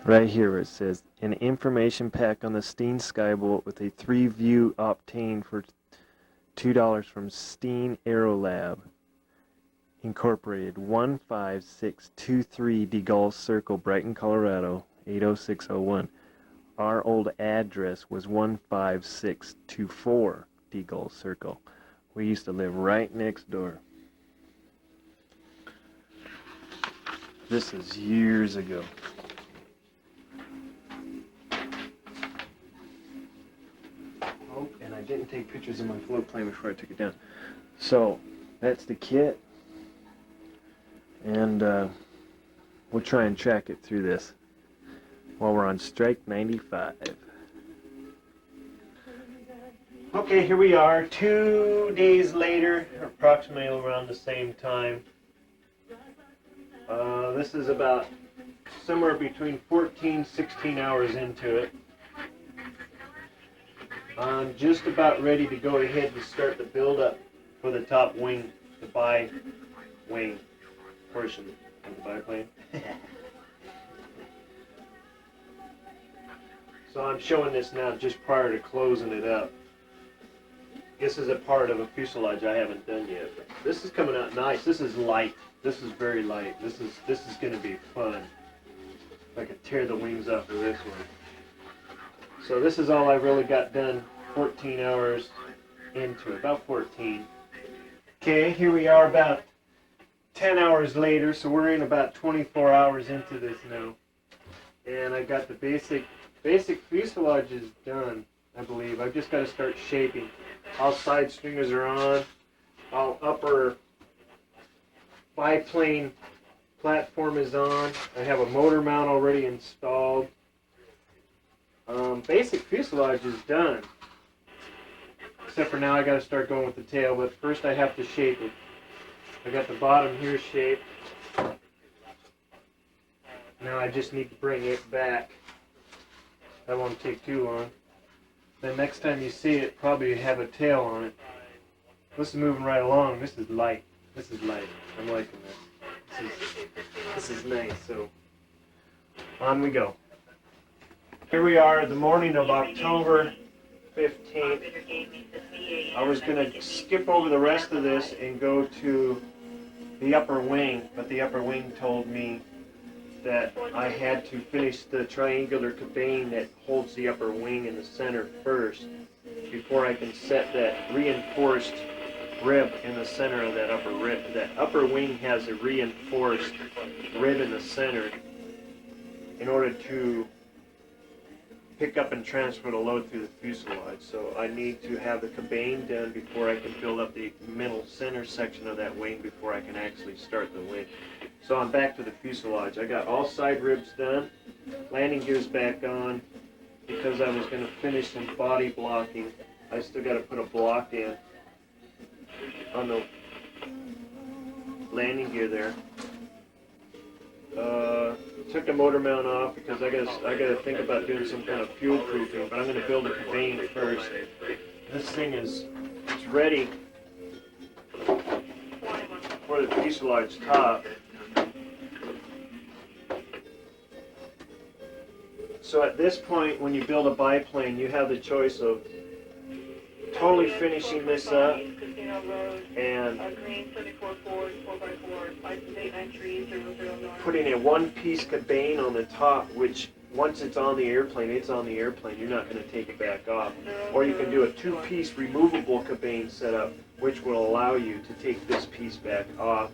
right here where it says an information pack on the Steen Skybolt with a 3-view Optane for $2 from Steen Aerolab Incorporated, 15623 DeGaulle Circle, Brighton, Colorado, 80601. Our old address was 15624 DeGaulle Circle. We used to live right next door. This is years ago. Oh, and I didn't take pictures of my float plane before I took it down. So, that's the kit. And we'll try and track it through this while we're on strike 95. Okay, here we are 2 days later, approximately around the same time. This is about somewhere between 16 hours into it. I'm just about ready to go ahead and start the build-up for the top wing, the bi-wing portion of the biplane. So I'm showing this now just prior to closing it up. This is a part of a fuselage I haven't done yet. But this is coming out nice. This is light. This is very light. This is going to be fun. If I could tear the wings off of this one. So this is all I really got done 14 hours into it, about 14. Okay, here we are about 10 hours later, so we're in about 24 hours into this now. And I got the basic fuselage is done, I believe. I've just got to start shaping. All side stringers are on. All upper biplane platform is on. I have a motor mount already installed. Basic fuselage is done. Except for now I got to start going with the tail, but first I have to shape it. I got the bottom here shaped. Now I just need to bring it back. That won't take too long. Then next time you see it, probably have a tail on it. This is moving right along. This is light. This is light. I'm liking this. This is nice. So on we go. Here we are, the morning of October 15th. I was going to skip over the rest of this and go to the upper wing, but the upper wing told me that I had to finish the triangular cabane that holds the upper wing in the center first before I can set that reinforced rib in the center of that upper rib. That upper wing has a reinforced rib in the center in order to pick up and transfer the load through the fuselage. So I need to have the cabane done before I can build up the middle center section of that wing before I can actually start the wing. So I'm back to the fuselage. I got all side ribs done, landing gears back on. Because I was going to finish some body blocking, I still got to put a block in on the landing gear there. Took the motor mount off because I got to think about doing some kind of fuel proofing, but I'm going to build a cabane first. This thing it's ready for the fuselage top. So at this point, when you build a biplane, you have the choice of totally finishing this up and putting a one-piece cabane on the top, which once it's on the airplane, it's on the airplane. You're not going to take it back off. Or you can do a two-piece removable cabane setup, which will allow you to take this piece back off,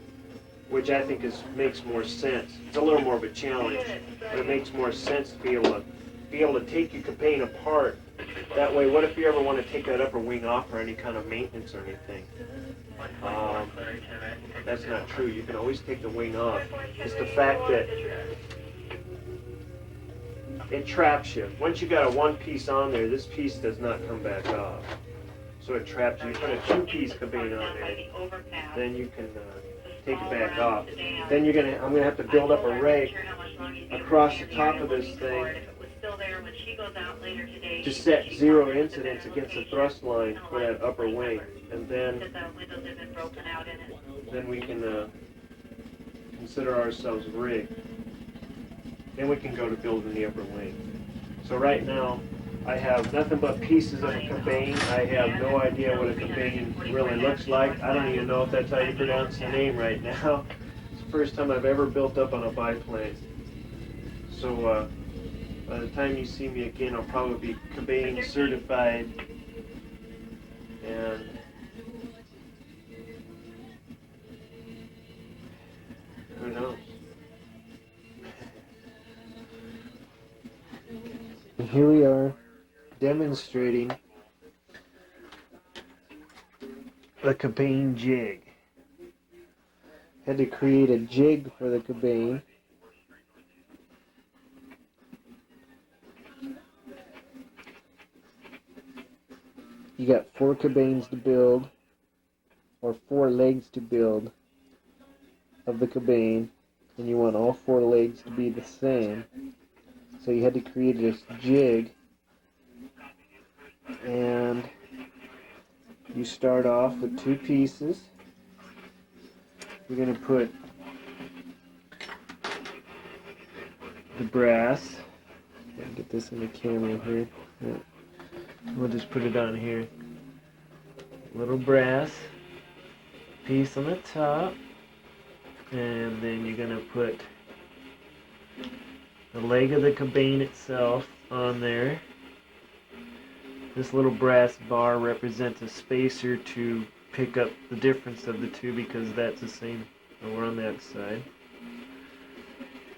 which I think makes more sense. It's a little more of a challenge, but it makes more sense to be able to take your cabane apart. That way, what if you ever want to take that upper wing off for any kind of maintenance or anything? That's not true. You can always take the wing off. It's the fact that it traps you. Once you got a one piece on there, this piece does not come back off. So it traps you. You put a two-piece cabane on there, then you can take it back off. Then I'm gonna have to build up a rake across the top of this thing to set zero incidence against the thrust line for that upper wing, and then we can consider ourselves rigged. then we can go to building the upper wing. So right now, I have nothing but pieces of a cabane. I have no idea what a cabane really looks like. I don't even know if that's how you pronounce the name right now. It's the first time I've ever built up on a biplane. So by the time you see me again, I'll probably be cabane certified. And who knows? And here we are demonstrating the cabane jig. Had to create a jig for the cabane. You got 4 cabanes to build, or 4 legs to build of the cabane, and you want all 4 legs to be the same. So you had to create this jig, and you start off with 2 pieces. You're going to put the brass. Get this in the camera here. We'll just put it on here. Little brass piece on the top, and then you're going to put the leg of the cabane itself on there. This little brass bar represents a spacer to pick up the difference of the two, because that's the same over on that side.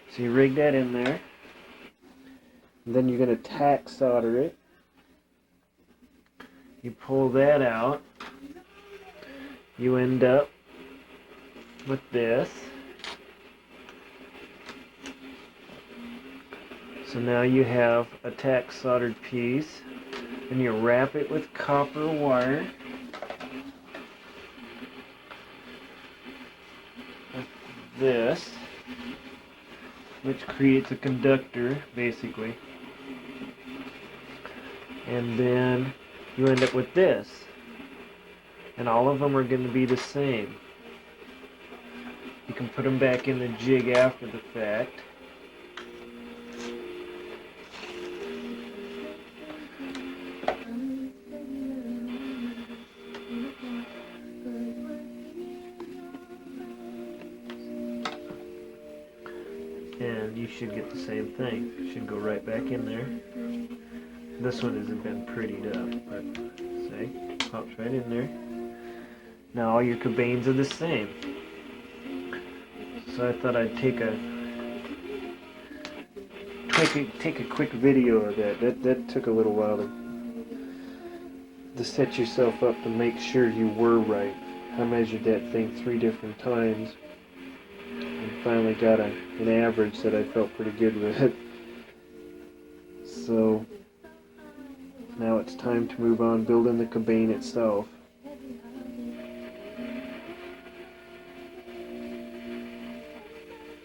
So you rig that in there. And then you're going to tack solder it. You pull that out. You end up with this. So now you have a tack soldered piece, and you wrap it with copper wire. Like this, which creates a conductor, basically. And then you end up with this. And all of them are going to be the same. You can put them back in the jig after the fact. And you should get the same thing. Should go right back in there. This one hasn't been prettied up, but see, pops right in there. Now all your cabanes are the same. So I thought I'd take a quick video of that. That took a little while to set yourself up to make sure you were right. I measured that thing 3 different times and finally got an average that I felt pretty good with. So now it's time to move on building the cabane itself.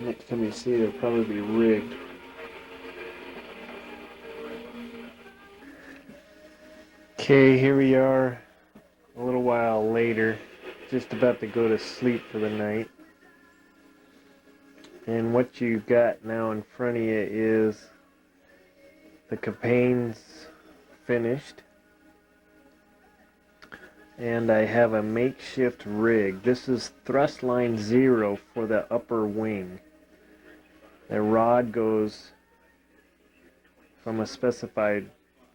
Next time you see it, it'll probably be rigged. Okay, here we are a little while later, just about to go to sleep for the night. And what you got now in front of you is the cabane's finished. And I have a makeshift rig. This is thrust line 0 for the upper wing. The rod goes from a specified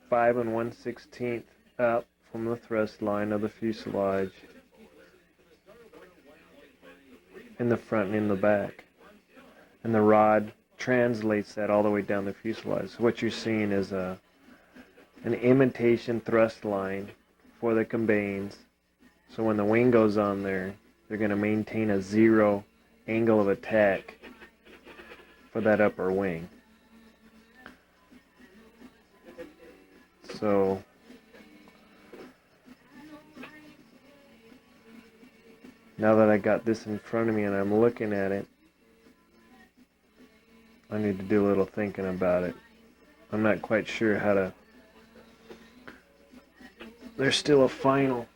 5 1/16 up from the thrust line of the fuselage in the front and in the back. And the rod translates that all the way down the fuselage. So what you're seeing is an imitation thrust line for the cabanes. So when the wing goes on there, they're going to maintain a 0 angle of attack for that upper wing. So now that I got this in front of me and I'm looking at it, I need to do a little thinking about it. I'm not quite sure how to. There's still a final.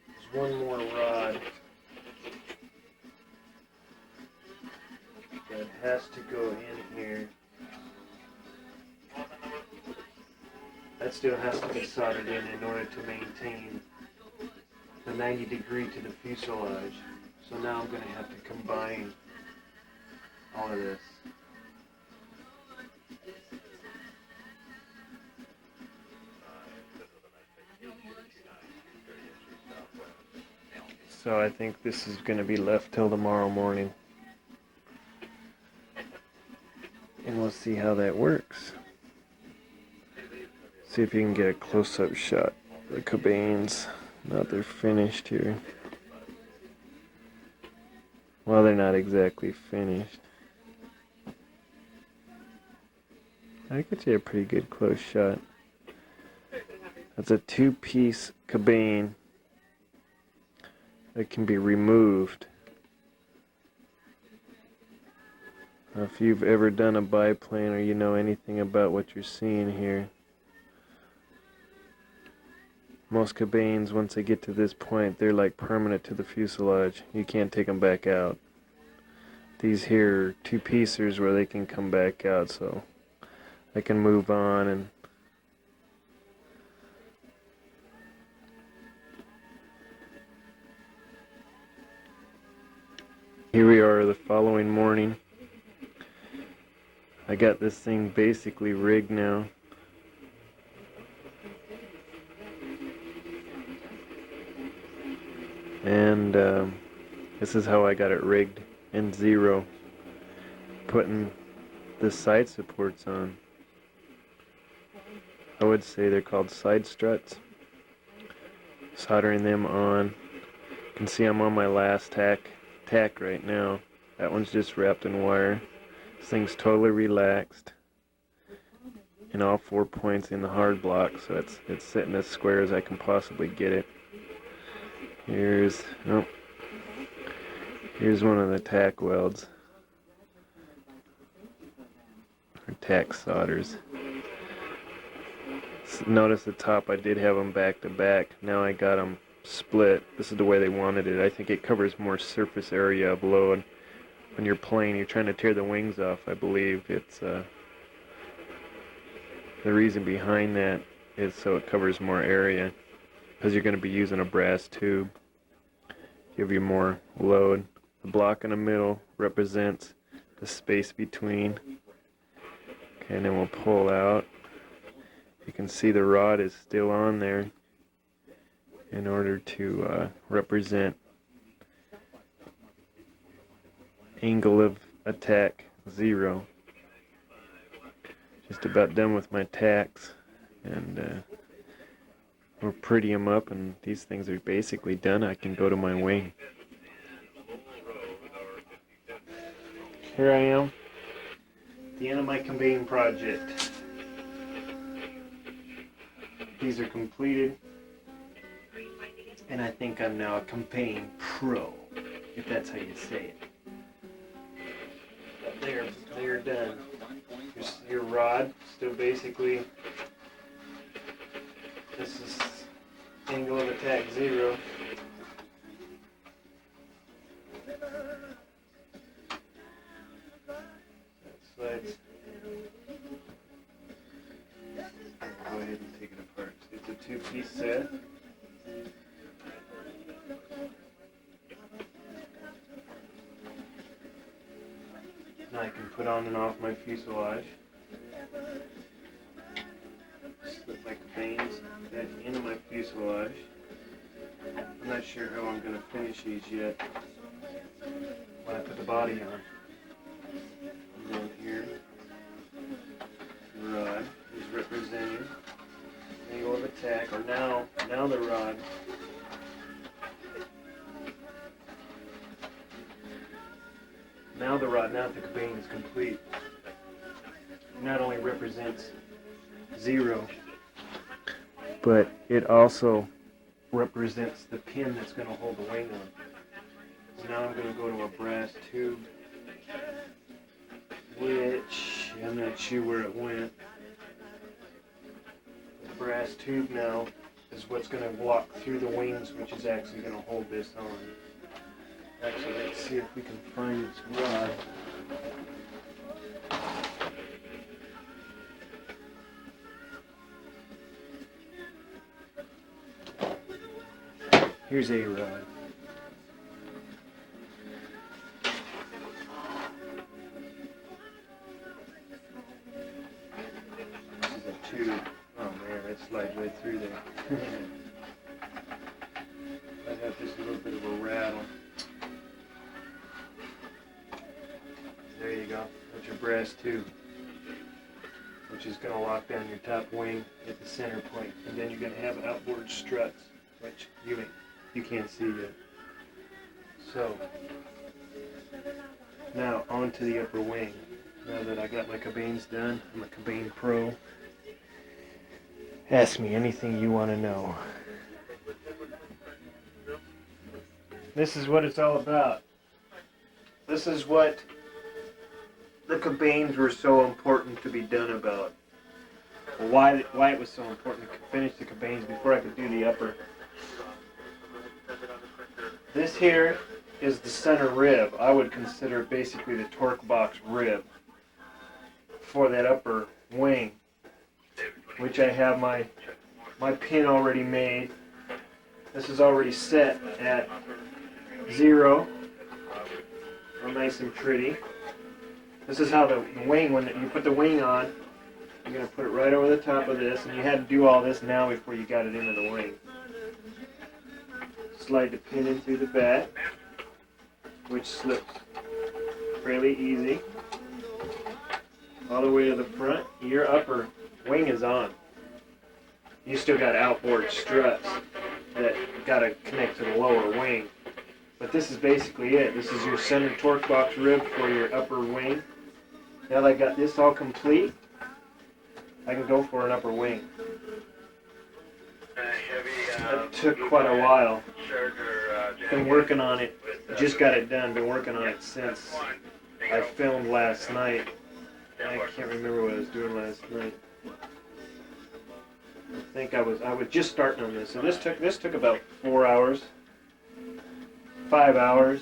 There's one more rod that has to go in here. That still has to be soldered in order to maintain the 90 degree to the fuselage. So now I'm going to have to combine all of this. So I think this is going to be left till tomorrow morning. And we'll see how that works. See if you can get a close-up shot of the cabanes. Now they're finished here. Well, they're not exactly finished. I get you a pretty good close shot. That's a two-piece cabane that can be removed. Now, if you've ever done a biplane or you know anything about what you're seeing here, most cabanes, once they get to this point, they're like permanent to the fuselage. You can't take them back out. These here are two-piecers where they can come back out, so they can move on. And here we are the following morning. I got this thing basically rigged now. And this is how I got it rigged in zero. Putting the side supports on. I would say they're called side struts. Soldering them on. You can see I'm on my last tack right now. That one's just wrapped in wire. This thing's totally relaxed in all 4 points in the hard block, so it's sitting as square as I can possibly get it. Here's one of the tack welds, or tack solders. Notice the top, I did have them back to back. Now I got them split. This is the way they wanted it. I think it covers more surface area of load. When you're playing, you're trying to tear the wings off, I believe. It's the reason behind that is so it covers more area, because you're going to be using a brass tube. Give you more load. The block in the middle represents the space between. Okay, and then we'll pull out. You can see the rod is still on there in order to represent angle of attack 0. Just about done with my tacks, and we'll pretty them up, and these things are basically done. I can go to my wing. Here I am at the end of my cabane project. These are completed, and I think I'm now a cabane pro, if that's how you say it. But they're done. Your rod, still basically, this is angle of attack 0. That slides. Go ahead and take it apart. It's a 2-piece set. Now I can put on and off my fuselage. Slip my cabanes back into my fuselage. I'm not sure how I'm going to finish these yet when I put the body on. And then here, the rod is representing angle of attack, or now the rod. Now the cabane is complete. It not only represents 0, but it also represents the pin that's going to hold the wing on. So now I'm going to go to a brass tube, which I'm not sure where it went. The brass tube now is what's going to walk through the wings, which is actually going to hold this on. Actually, let's see if we can find this rod. Here's a rod. This is a tube. Oh man, it slides right through there. Might have just a little bit of a rattle. There you go. That's your brass tube, which is going to lock down your top wing at the center point, and then you're going to have outboard struts, which you can't see yet. So now onto the upper wing. Now that I got my cabanes done, I'm a cabane pro. Ask me anything you want to know. This is what it's all about. This is what the cabanes were so important to be done about. Why it was so important to finish the cabanes before I could do the upper. This here is the center rib. I would consider basically the torque box rib for that upper wing, which I have my pin already made. This is already set at 0, all nice and pretty. This is how the wing, when you put the wing on, you're going to put it right over the top of this, and you had to do all this now before you got it into the wing. Slide the pin in through the back, which slips fairly easy. All the way to the front, your upper wing is on. You still got outboard struts that got to connect to the lower wing. But this is basically it. This is your center torque box rib for your upper wing. Now that I got this all complete, I can go for an upper wing. That took quite a while. Been working on it. Just got it done. Been working on it since I filmed last night. I can't remember what I was doing last night. I think I was just starting on this. So this took about 4 hours. 5 hours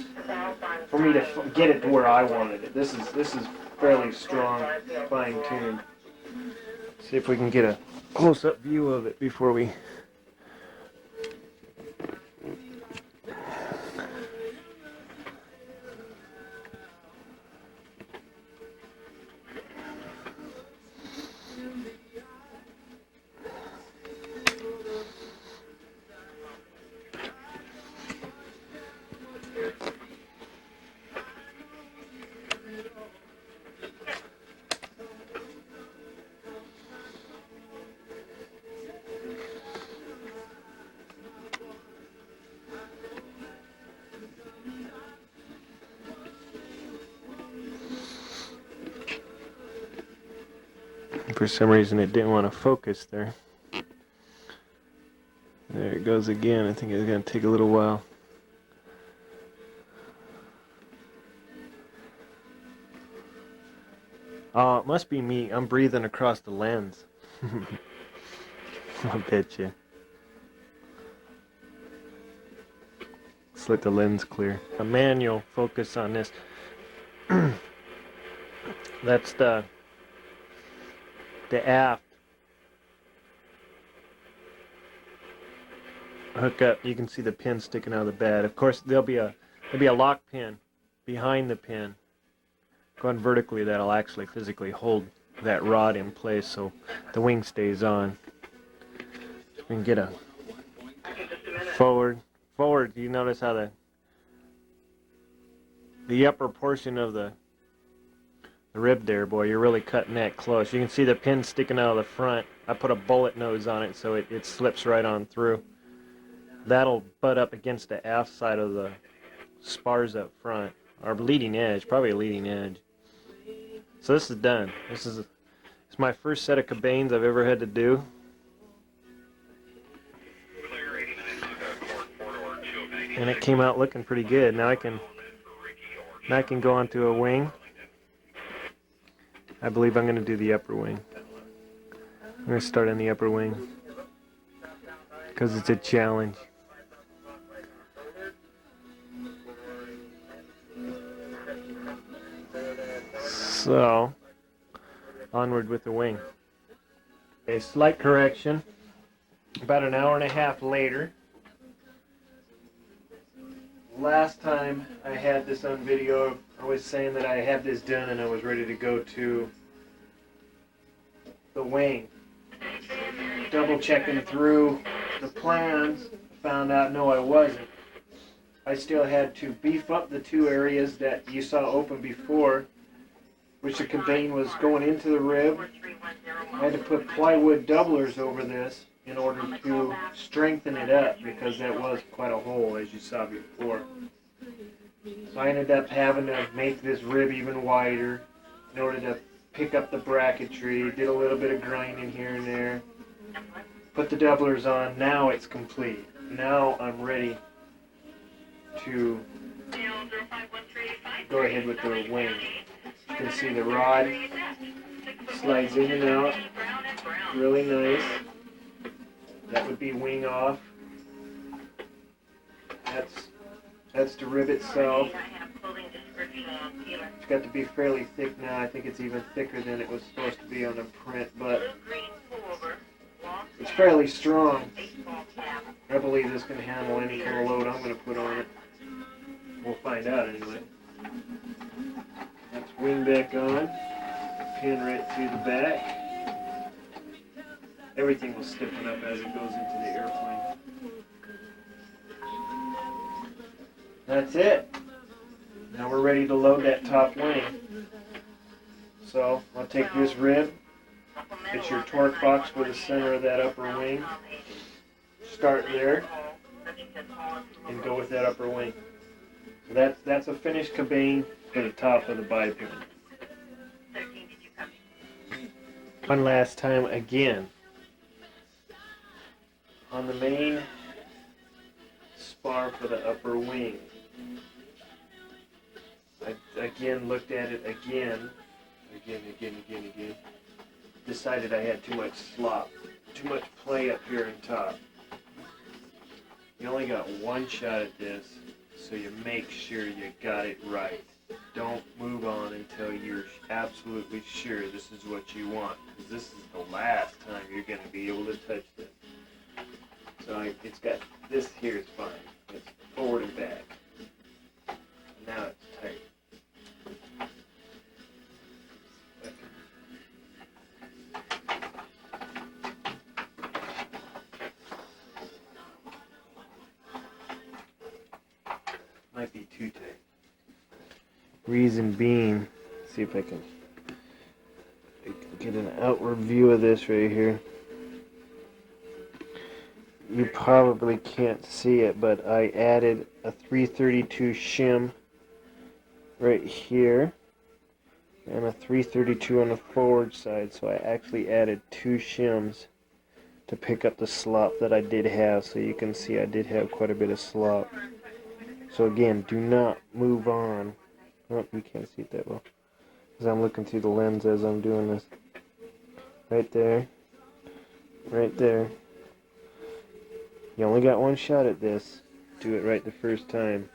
for me to get it to where I wanted it. This is fairly strong, fine-tuned. See if we can get a close-up view of it before we. For some reason it didn't want to focus there. There it goes again. I think it's going to take a little while. Oh, it must be me. I'm breathing across the lens. I bet you. Let's let the lens clear. A manual focus on this. That's the aft hookup. You can see the pin sticking out of the bed. Of course, there'll be a lock pin behind the pin going vertically that'll actually physically hold that rod in place so the wing stays on. So we can get a forward. You notice how the upper portion of the rib there, boy, you're really cutting that close. You can see the pin sticking out of the front. I put a bullet nose on it so it slips right on through. That'll butt up against the aft side of the spars up front, or leading edge, probably a leading edge. So this is done. It's my first set of cabanes I've ever had to do. And it came out looking pretty good. Now I can go onto a wing. I believe I'm going to do the upper wing. I'm going to start on the upper wing because it's a challenge. So, onward with the wing. A slight correction. About an hour and a half later, last time I had this on video, I was saying that I had this done and I was ready to go to the wing. Double checking through the plans, found out no, I wasn't. I still had to beef up the two areas that you saw open before, which the cabane was going into the rib. I had to put plywood doublers over this in order to strengthen it up because that was quite a hole, as you saw before. So I ended up having to make this rib even wider in order to pick up the bracketry. Did a little bit of grinding here and there. Put the doublers on. Now it's complete. Now I'm ready to go ahead with the wing. You can see the rod slides in and out. Really nice. That would be wing off. That's the rib itself. It's got to be fairly thick now. I think it's even thicker than it was supposed to be on the print, but it's fairly strong. I believe this can handle any kind of load I'm going to put on it. We'll find out anyway. That's wing back on. Pin right through the back. Everything will stiffen up as it goes into the airplane. That's it. Now we're ready to load that top wing. So I'll take this rib. It's your torque box for the center of that upper wing. Start there and go with that upper wing. So that's a finished cabane for the top of the biplane. One last time again. On the main spar for the upper wing. I again looked at it again. Decided I had too much slop, too much play up here on top. You only got one shot at this, so you make sure you got it right. Don't move on until you're absolutely sure this is what you want, because this is the last time you're going to be able to touch this. So it's got this here is fine. It's forward and back. Now it's tight. Might be too tight. Reason being, see if I can get an outward view of this right here. You probably can't see it, but I added a 332 shim right here and a 332 on the forward side, so I actually added two shims to pick up the slop that I did have. So you can see I did have quite a bit of slop. So again, do not move on. Oh, you can't see it that well because I'm looking through the lens as I'm doing this. Right there, right there. You only got one shot at this. Do it right the first time.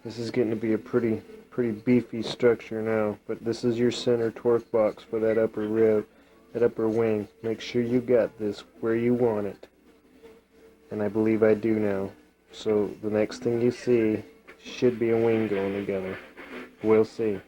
This is getting to be a pretty beefy structure now, but this is your center torque box for that upper rib, that upper wing. Make sure you got this where you want it, and I believe I do now. So the next thing you see should be a wing going together. We'll see.